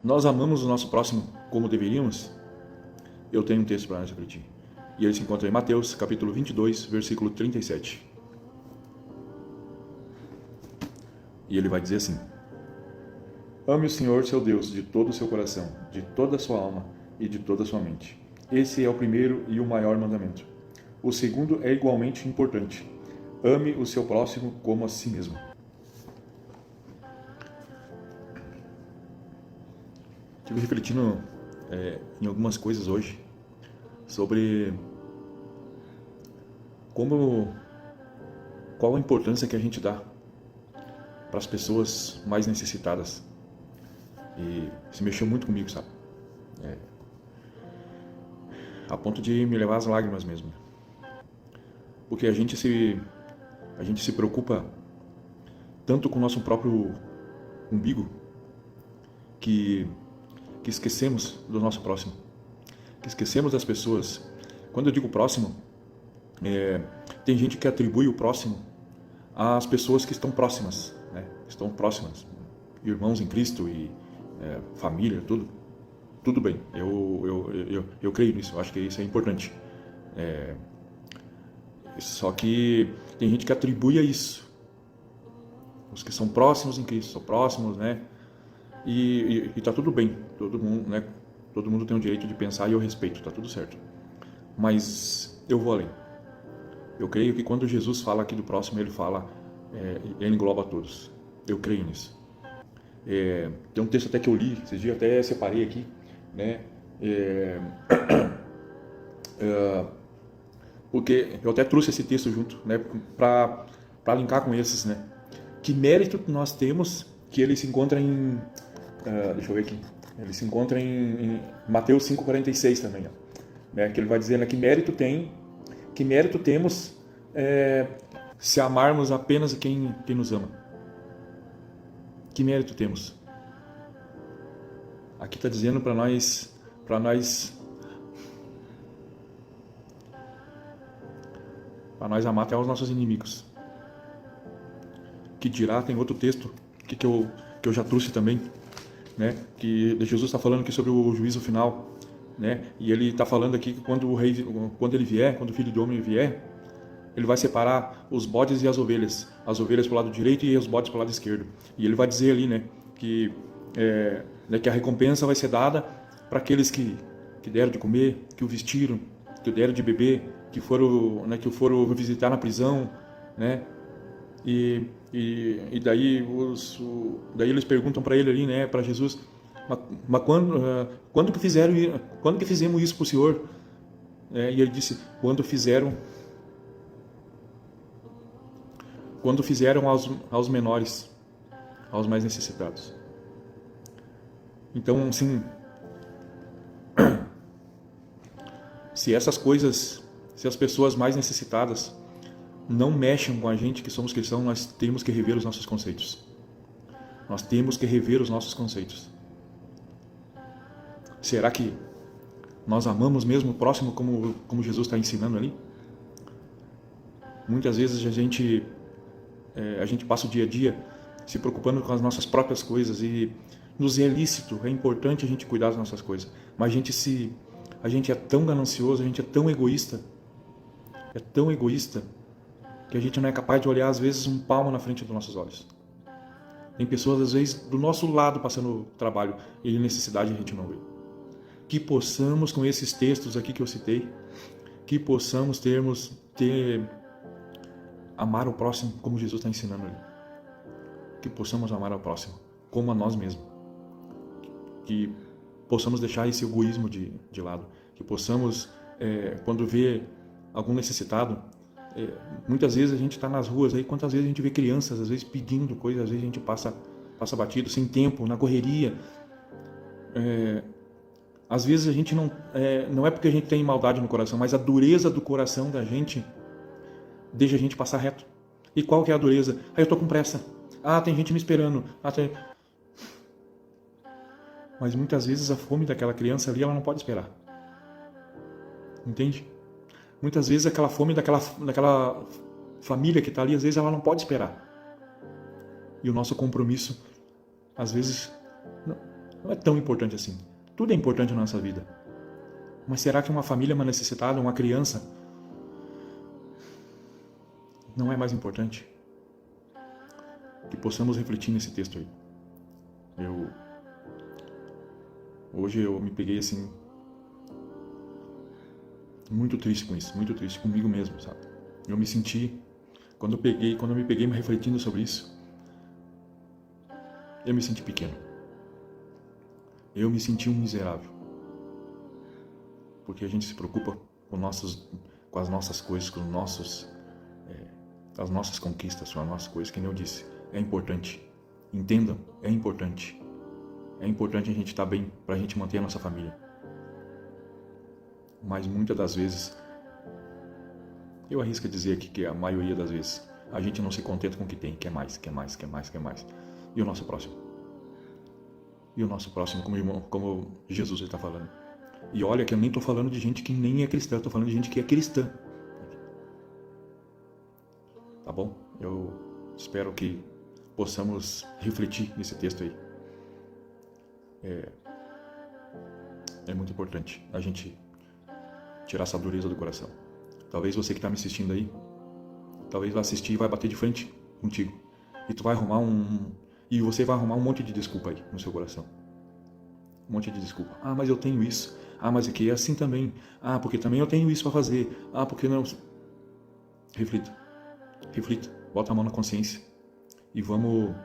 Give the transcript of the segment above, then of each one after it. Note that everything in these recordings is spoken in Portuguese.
Nós amamos o nosso próximo como deveríamos? Eu tenho um texto para refletir. E ele se encontra em Mateus, capítulo 22, versículo 37. E ele vai dizer assim: Ame o Senhor, seu Deus, de todo o seu coração, de toda a sua alma e de toda a sua mente. Esse é o primeiro e o maior mandamento. O segundo é igualmente importante. Ame o seu próximo como a si mesmo. Estive refletindo em algumas coisas hoje sobre qual a importância que a gente dá para as pessoas mais necessitadas. E se mexeu muito comigo, sabe? A ponto de me levar às lágrimas mesmo. Porque a gente se preocupa tanto com o nosso próprio umbigo que esquecemos do nosso próximo, que esquecemos das pessoas. Quando eu digo próximo, tem gente que atribui o próximo às pessoas que estão próximas, né? Estão próximas, irmãos em Cristo e família, tudo bem. Eu creio nisso, eu acho que isso é importante. Só que tem gente que atribui a isso, os que são próximos em Cristo, são próximos, né? E tá tudo bem, todo mundo, né? Todo mundo tem o direito de pensar e eu respeito, tá tudo certo. Mas eu vou além. Eu creio que quando Jesus fala aqui do próximo, ele fala, ele engloba todos. Eu creio nisso. Tem um texto até que eu li, esses dias até separei aqui, né? Porque eu até trouxe esse texto junto, né? Para linkar com esses, né? Que mérito nós temos, que ele se encontra em deixa eu ver aqui. Ele se encontra em Mateus 5,46 também, né? Que ele vai dizer, né, que mérito temos se amarmos apenas quem nos ama. Que mérito temos? Aqui está dizendo para nós amar até os nossos inimigos. Que dirá, tem outro texto que eu já trouxe também, né? Que Jesus está falando aqui sobre o juízo final, né? E ele está falando aqui que quando ele vier, quando o Filho do Homem vier, ele vai separar os bodes e as ovelhas para o lado direito e os bodes para o lado esquerdo. E ele vai dizer ali, né, que a recompensa vai ser dada para aqueles que deram de comer, que o vestiram, que o deram de beber, que o foram visitar na prisão, né? E daí eles perguntam para ele ali, né, para Jesus, mas quando que fizemos isso para o Senhor? E ele disse, quando fizeram aos menores, aos mais necessitados. Então, assim, se essas coisas, se as pessoas mais necessitadas não mexem com a gente que somos cristãos, nós temos que rever os nossos conceitos. Nós temos que rever os nossos conceitos. Será que nós amamos mesmo o próximo como Jesus está ensinando ali? Muitas vezes a gente passa o dia a dia se preocupando com as nossas próprias coisas e nos é lícito, é importante a gente cuidar das nossas coisas, mas a gente é tão ganancioso, a gente é tão egoísta que a gente não é capaz de olhar às vezes um palmo na frente dos nossos olhos. Tem pessoas às vezes do nosso lado passando trabalho e necessidade a gente não vê. Que possamos, com esses textos aqui que eu citei, que possamos amar o próximo como Jesus está ensinando ali. Que possamos amar ao próximo como a nós mesmos. Que possamos deixar esse egoísmo de lado. Que possamos, quando vê algum necessitado, muitas vezes a gente está nas ruas, aí quantas vezes a gente vê crianças, às vezes pedindo coisas, às vezes a gente passa batido, sem tempo, na correria. Às vezes a gente não é porque a gente tem maldade no coração, mas a dureza do coração da gente deixa a gente passar reto. E qual que é a dureza? Eu estou com pressa. Tem gente me esperando. Mas muitas vezes a fome daquela criança ali, ela não pode esperar. Entende? Muitas vezes aquela fome daquela família que está ali, às vezes ela não pode esperar. E o nosso compromisso, às vezes, Não é tão importante assim. Tudo é importante na nossa vida. Mas será que uma família mais necessitada, uma criança, não é mais importante? Que possamos refletir nesse texto aí. Hoje eu me peguei assim, muito triste com isso, muito triste comigo mesmo, sabe? Eu me senti, quando eu me peguei me refletindo sobre isso, eu me senti pequeno. Eu me senti um miserável. Porque a gente se preocupa com as nossas coisas, com as nossas conquistas, com as nossas coisas, que nem eu disse. É importante. Entendam, é importante. É importante a gente estar bem para a gente manter a nossa família. Mas muitas das vezes, eu arrisco a dizer aqui que a maioria das vezes, a gente não se contenta com o que tem, quer mais, quer mais, quer mais, quer mais. E o nosso próximo? E o nosso próximo, como Jesus está falando? E olha que eu nem estou falando de gente que nem é cristã, estou falando de gente que é cristã. Tá bom? Eu espero que possamos refletir nesse texto aí. É muito importante a gente tirar essa dureza do coração. Talvez você que está me assistindo aí, talvez vai assistir e vai bater de frente contigo. E tu vai arrumar e você vai arrumar um monte de desculpa aí no seu coração. Um monte de desculpa. Ah, mas eu tenho isso. Ah, mas aqui é assim também. Ah, porque também eu tenho isso para fazer. Ah, porque não... Reflita. Reflita. Bota a mão na consciência. E vamos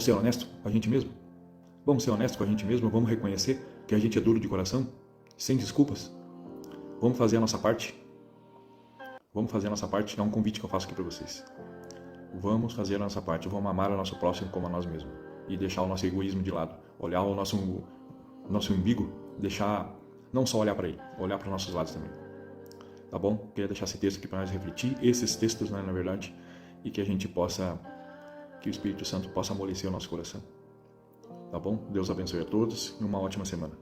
ser honestos com a gente mesmo. Vamos ser honestos com a gente mesmo. Vamos reconhecer que a gente é duro de coração. Sem desculpas. Vamos fazer a nossa parte. Vamos fazer a nossa parte. É um convite que eu faço aqui para vocês. Vamos fazer a nossa parte. Vamos amar o nosso próximo como a nós mesmos. E deixar o nosso egoísmo de lado. Olhar o nosso umbigo. Deixar... Não só olhar para ele, olhar para os nossos lados também. Tá bom? Queria deixar esse texto aqui para nós refletir, esses textos, né, na verdade, e que a gente possa, que o Espírito Santo possa amolecer o nosso coração. Tá bom? Deus abençoe a todos e uma ótima semana.